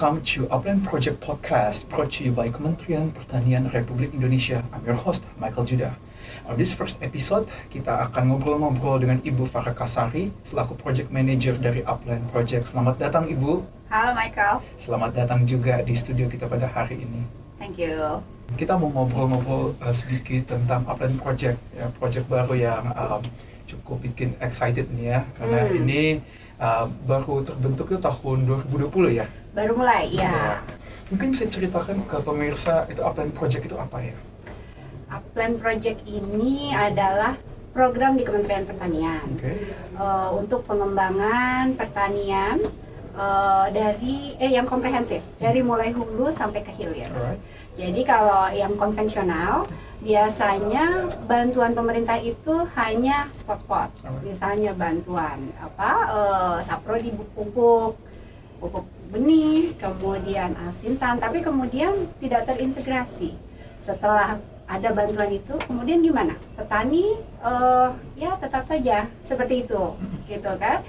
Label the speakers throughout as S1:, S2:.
S1: welcome to Upland Project Podcast brought to you by Kementerian Pertanian Republik Indonesia. I'm your host, Michael Judah. On this first episode, kita akan ngobrol-ngobrol dengan Ibu Farah Kasari selaku Project Manager dari Upland Project. Selamat datang Ibu.
S2: Halo Michael.
S1: Selamat datang juga di studio kita pada hari ini.
S2: Thank you.
S1: Kita mau ngobrol-ngobrol sedikit tentang Upland Project, ya, project baru yang cukup bikin excited nih ya, karena ini baru terbentuk itu tahun 2020 ya?
S2: Baru mulai, ya.
S1: Mungkin bisa ceritakan ke pemirsa itu Upland Project itu apa ya?
S2: Upland Project ini adalah program di Kementerian Pertanian untuk pengembangan pertanian dari yang komprehensif, dari mulai hulu sampai ke hilir.
S1: Alright.
S2: Jadi kalau yang konvensional biasanya bantuan pemerintah itu hanya spot-spot, misalnya bantuan sapro di pupuk benih, kemudian asintan, tapi kemudian tidak terintegrasi. Setelah ada bantuan itu, kemudian gimana? Petani ya tetap saja seperti itu, gitu kan?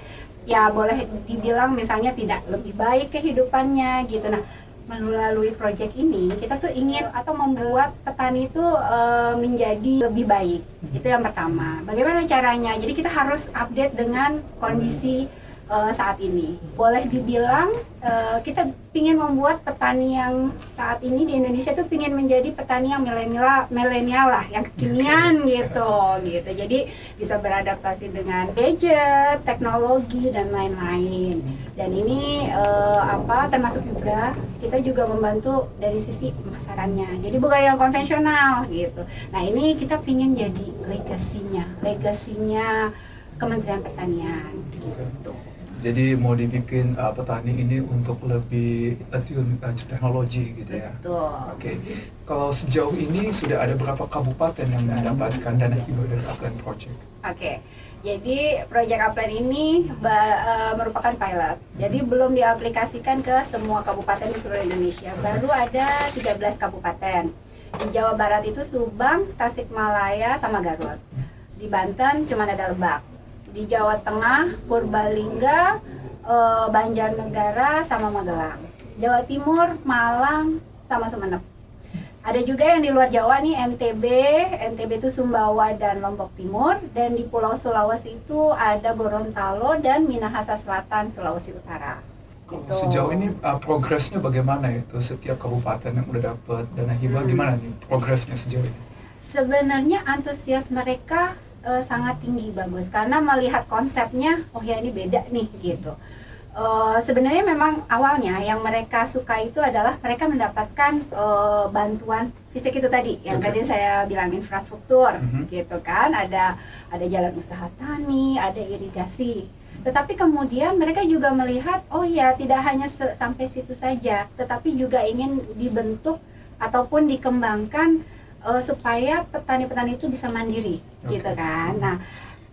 S2: Ya boleh dibilang misalnya tidak lebih baik kehidupannya, gitu. Nah, melalui proyek ini kita tuh ingin atau membuat petani itu menjadi lebih baik. Itu yang pertama. Bagaimana caranya? Jadi kita harus update dengan kondisi saat ini. Boleh dibilang kita ingin membuat petani yang saat ini di Indonesia itu ingin menjadi petani yang milenial lah, yang kekinian gitu. Jadi bisa beradaptasi dengan gadget, teknologi dan lain-lain. Dan ini termasuk juga kita juga membantu dari sisi pemasarannya. Jadi bukan yang konvensional gitu. Nah, ini kita ingin jadi legasinya Kementerian Pertanian gitu.
S1: Jadi mau dibikin petani ini untuk lebih attune teknologi gitu ya.
S2: Betul.
S1: Oke. Kalau sejauh ini sudah ada berapa kabupaten yang mendapatkan dana hibah dari Upland Project?
S2: Oke. Jadi proyek Upland ini merupakan pilot. Jadi belum diaplikasikan ke semua kabupaten di seluruh Indonesia. Baru ada 13 kabupaten. Di Jawa Barat itu Subang, Tasikmalaya, sama Garut. Di Banten cuma ada Lebak. Di Jawa Tengah, Purbalingga, Banjarnegara, sama Magelang. Jawa Timur, Malang, sama Sumeneb. Ada juga yang di luar Jawa nih, NTB itu Sumbawa dan Lombok Timur. Dan di Pulau Sulawesi itu ada Gorontalo dan Minahasa Selatan, Sulawesi Utara. Gitu.
S1: Sejauh ini progresnya bagaimana itu? Setiap kabupaten yang udah dapat dana hibah, gimana nih progresnya sejauh ini?
S2: Sebenarnya antusias mereka sangat tinggi, bagus, karena melihat konsepnya, oh ya ini beda nih gitu. Sebenarnya memang awalnya yang mereka suka itu adalah mereka mendapatkan bantuan fisik itu tadi, yang tadi saya bilang infrastruktur, gitu kan, ada jalan usaha tani, ada irigasi. Tetapi kemudian mereka juga melihat, oh ya tidak hanya sampai situ saja, tetapi juga ingin dibentuk ataupun dikembangkan supaya petani-petani itu bisa mandiri, gitu kan. Nah,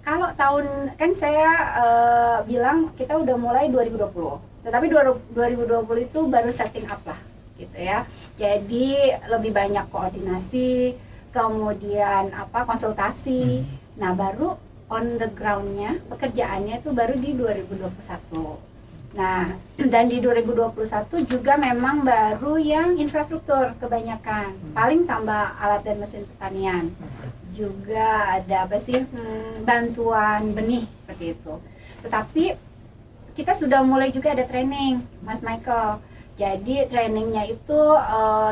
S2: kalau tahun kan saya bilang kita udah mulai 2020, tetapi 2020 itu baru setting up lah, gitu ya. Jadi lebih banyak koordinasi, kemudian konsultasi. Nah, baru on the ground-nya pekerjaannya itu baru di 2021. Nah, dan di 2021 juga memang baru yang infrastruktur kebanyakan, paling tambah alat dan mesin pertanian. Juga ada bantuan benih seperti itu. Tetapi kita sudah mulai juga ada training, Mas Michael. Jadi trainingnya itu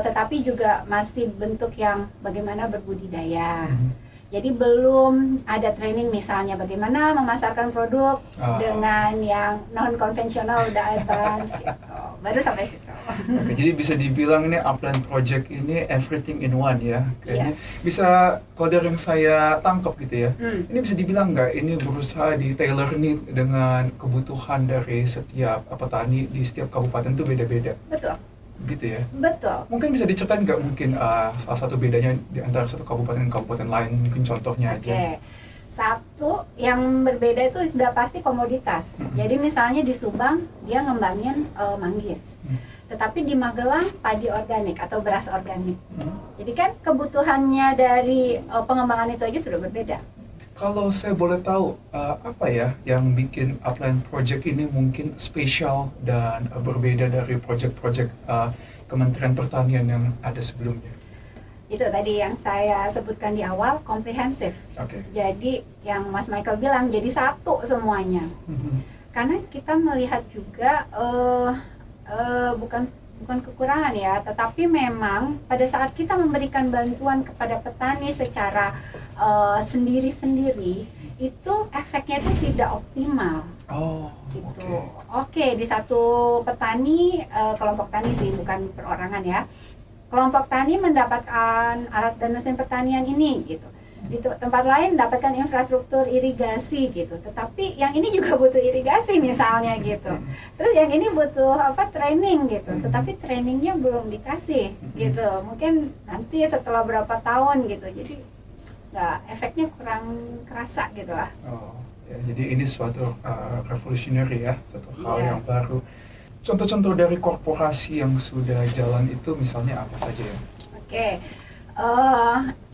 S2: tetapi juga masih bentuk yang bagaimana berbudidaya. Jadi belum ada training misalnya bagaimana memasarkan produk dengan yang non konvensional, udah advance gitu. Baru sampai situ.
S1: Oke, jadi bisa dibilang ini Upland Project ini everything in one ya. Kayaknya bisa, kalau dari yang saya tangkap gitu ya. Ini bisa dibilang nggak ini berusaha di tailor need dengan kebutuhan dari setiap petani di setiap kabupaten itu beda-beda.
S2: Betul.
S1: Gitu ya?
S2: Betul.
S1: Mungkin bisa diceritain nggak mungkin salah satu bedanya di antara satu kabupaten dan kabupaten lain, mungkin contohnya aja.
S2: Oke. Satu yang berbeda itu sudah pasti komoditas. Jadi misalnya di Subang dia ngembangin manggis. Tetapi di Magelang padi organik atau beras organik. Jadi kan kebutuhannya dari pengembangan itu aja sudah berbeda.
S1: Kalau saya boleh tahu, apa ya yang bikin Upline Project ini mungkin spesial dan berbeda dari project-project Kementerian Pertanian yang ada sebelumnya?
S2: Itu tadi yang saya sebutkan di awal, komprehensif.
S1: Oke.
S2: Jadi yang Mas Michael bilang, jadi satu semuanya. Karena kita melihat juga bukan kekurangan ya, tetapi memang pada saat kita memberikan bantuan kepada petani secara sendiri-sendiri, itu efeknya itu tidak optimal.
S1: Oh,
S2: gitu. Oke, di satu petani, kelompok tani sih, bukan perorangan ya. Kelompok tani mendapatkan alat dan mesin pertanian ini gitu. Di tempat lain mendapatkan infrastruktur irigasi gitu. Tetapi yang ini juga butuh irigasi misalnya gitu. Terus yang ini butuh training gitu. Tetapi trainingnya belum dikasih gitu. Mungkin nanti setelah berapa tahun gitu. Jadi efeknya kurang kerasa gitu lah.
S1: Oh, ya, jadi ini suatu revolutionary ya, suatu hal yang baru. Contoh-contoh dari korporasi yang sudah jalan itu misalnya apa saja ya?
S2: Oke.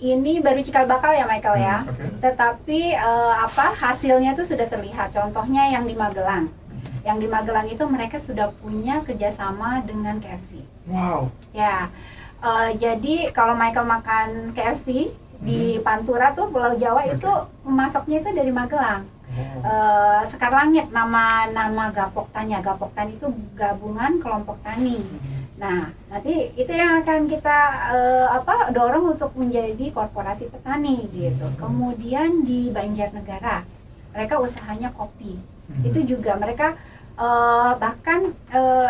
S2: Ini baru cikal bakal ya Michael ya. Tetapi hasilnya tuh sudah terlihat. Contohnya yang di Magelang. Yang di Magelang itu mereka sudah punya kerjasama dengan KFC.
S1: Wow.
S2: Ya. Jadi kalau Michael makan KFC di Pantura tuh Pulau Jawa itu memasoknya itu dari Magelang. Sekar Langit nama Gapok Tani. Gapok Tani itu gabungan kelompok tani. Nah, nanti itu yang akan kita dorong untuk menjadi korporasi petani gitu. Kemudian di Banjarnegara, mereka usahanya kopi. Itu juga mereka bahkan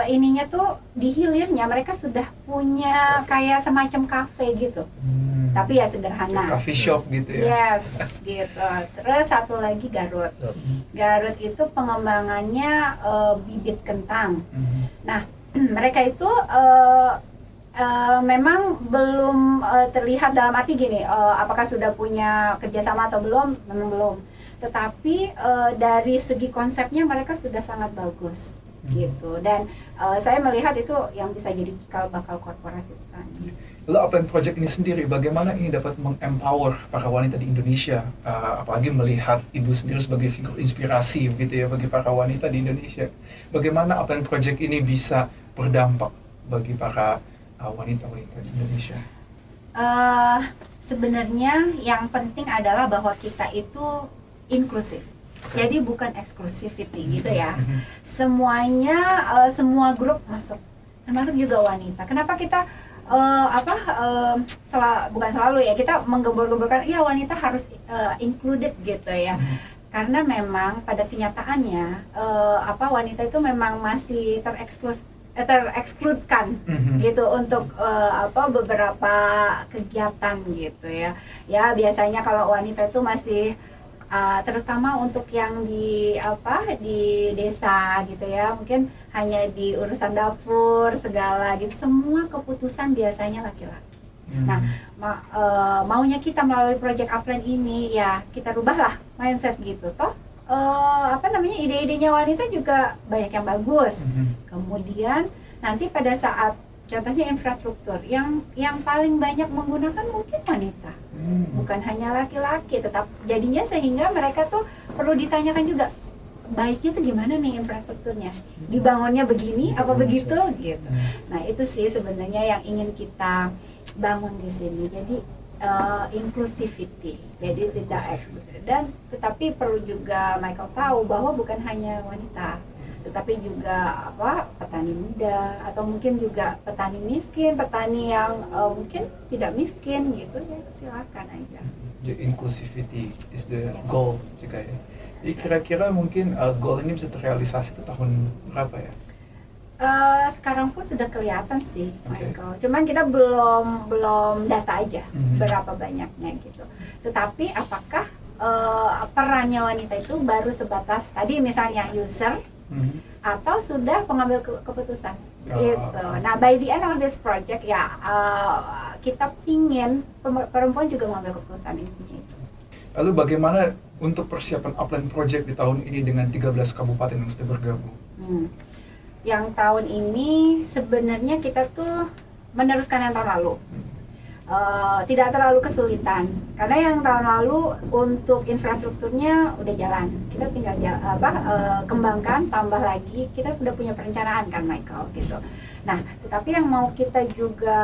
S2: ininya tuh di hilirnya mereka sudah punya kayak semacam kafe gitu. Tapi ya sederhana.
S1: Coffee shop gitu ya.
S2: Yes, gitu. Terus satu lagi Garut. Garut itu pengembangannya bibit kentang. Nah, mereka itu memang belum terlihat dalam arti gini, apakah sudah punya kerjasama atau belum, memang belum. Tetapi dari segi konsepnya mereka sudah sangat bagus, gitu. Dan saya melihat itu yang bisa jadi cikal bakal korporasi petani.
S1: Lalu Upline Project ini sendiri, bagaimana ini dapat mengempower para wanita di Indonesia, apalagi melihat ibu sendiri sebagai figur inspirasi begitu ya bagi para wanita di Indonesia. Bagaimana Upline Project ini bisa berdampak bagi para wanita-wanita di Indonesia?
S2: Sebenarnya yang penting adalah bahwa kita itu inklusif. Jadi bukan exclusivity gitu ya. Semuanya, semua grup masuk, termasuk juga wanita. Kenapa kita bukan selalu ya, kita menggembur-gemburkan ya wanita harus included gitu ya. Karena memang pada kenyataannya wanita itu memang masih terekskludkan gitu untuk beberapa kegiatan gitu ya. Ya biasanya kalau wanita itu masih terutama untuk yang di desa gitu ya, mungkin hanya di urusan dapur segala gitu, semua keputusan biasanya laki-laki. Nah, maunya kita melalui Project Upline ini ya kita rubahlah mindset gitu toh. Ide-idenya wanita juga banyak yang bagus. Kemudian nanti pada saat contohnya infrastruktur yang paling banyak menggunakan mungkin wanita, bukan hanya laki-laki, tetap jadinya sehingga mereka tuh perlu ditanyakan juga baiknya tuh gimana nih infrastrukturnya, dibangunnya begini apa begitu gitu. Nah itu sih sebenarnya yang ingin kita bangun di sini. Jadi inclusivity, jadi tidak eksklusif, dan tetapi perlu juga Michael tahu bahwa bukan hanya wanita, tetapi juga petani muda atau mungkin juga petani miskin, petani yang mungkin tidak miskin gitu ya, silakan aja.
S1: The inclusivity is the goal juga ya. Jadi kira-kira mungkin goal ini bisa terrealisasi itu tahun berapa ya?
S2: Sekarang pun sudah kelihatan sih, Michael. Cuman kita belum data aja berapa banyaknya gitu. Tetapi apakah perannya wanita itu baru sebatas tadi misalnya user atau sudah pengambil keputusan gitu. Nah, by the end of this project ya kita pingin perempuan juga mengambil keputusan intinya itu.
S1: Lalu bagaimana untuk persiapan Upline Project di tahun ini dengan 13 kabupaten yang sudah bergabung?
S2: Yang tahun ini sebenarnya kita tuh meneruskan yang tahun lalu. tidak terlalu kesulitan karena yang tahun lalu untuk infrastrukturnya udah jalan, kita tinggal kembangkan, tambah lagi, kita udah punya perencanaan kan Michael gitu. Nah, tetapi yang mau kita juga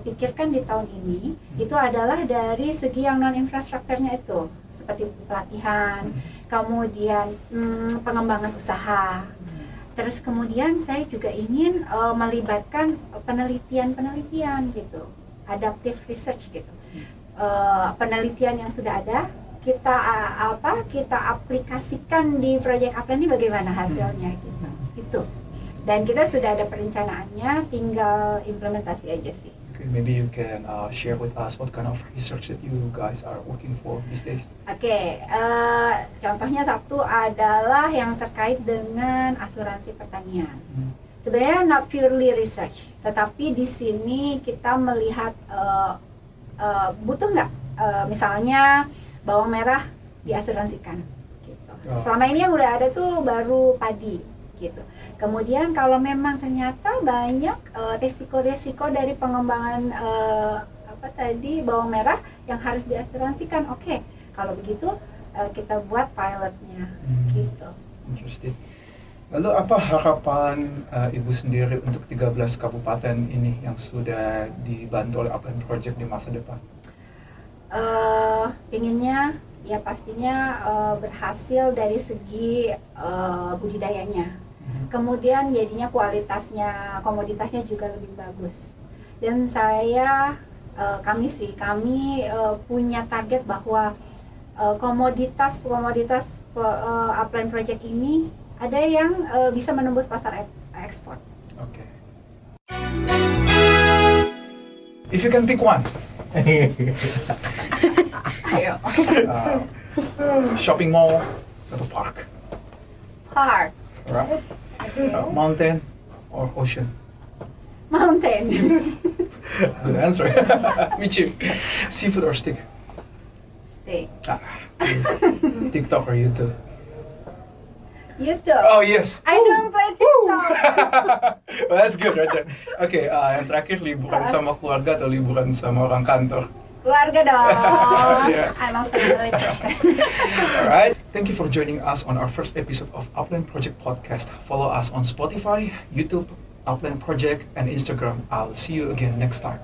S2: pikirkan di tahun ini itu adalah dari segi yang non infrastrukturnya itu seperti pelatihan, kemudian pengembangan usaha. Terus kemudian saya juga ingin melibatkan penelitian gitu, adaptive research gitu, penelitian yang sudah ada kita aplikasikan di Project Upland ini bagaimana hasilnya gitu. Itu. Dan kita sudah ada perencanaannya, tinggal implementasi aja sih.
S1: Okay, maybe you can share with us what kind of research that you guys are working for these days.
S2: Oke, contohnya satu adalah yang terkait dengan asuransi pertanian. Sebenarnya not purely research, tetapi di sini kita melihat butuh nggak misalnya bawang merah diasuransikan. Gitu. Selama ini yang udah ada tuh baru padi, gitu. Kemudian kalau memang ternyata banyak resiko-resiko dari pengembangan bawang merah yang harus diasuransikan, oke. Kalau begitu kita buat pilotnya, gitu.
S1: Interesting. Lalu apa harapan Ibu sendiri untuk 13 kabupaten ini yang sudah dibantu oleh Upland Project di masa depan?
S2: Pinginnya ya pastinya berhasil dari segi budidayanya. Kemudian jadinya kualitasnya, komoditasnya juga lebih bagus. Dan kami punya target bahwa komoditas Upland Project ini ada yang bisa menembus pasar ekspor.
S1: Okay. If you can pick one.
S2: Ayo.
S1: Shopping mall atau park?
S2: Park.
S1: Right.
S2: Okay.
S1: Mountain or ocean?
S2: Mountain.
S1: Good answer. Me too. Seafood or steak?
S2: Steak.
S1: TikTok or YouTube?
S2: YouTube.
S1: Oh yes.
S2: I don't play TikTok.
S1: Well, that's good right there. Okay, yang terakhir liburan sama keluarga atau liburan sama orang kantor?
S2: Keluarga dong.
S1: Yeah.
S2: I'm a family person.
S1: Alright, thank you for joining us on our first episode of Upland Project Podcast. Follow us on Spotify, YouTube, Upland Project, and Instagram. I'll see you again next time.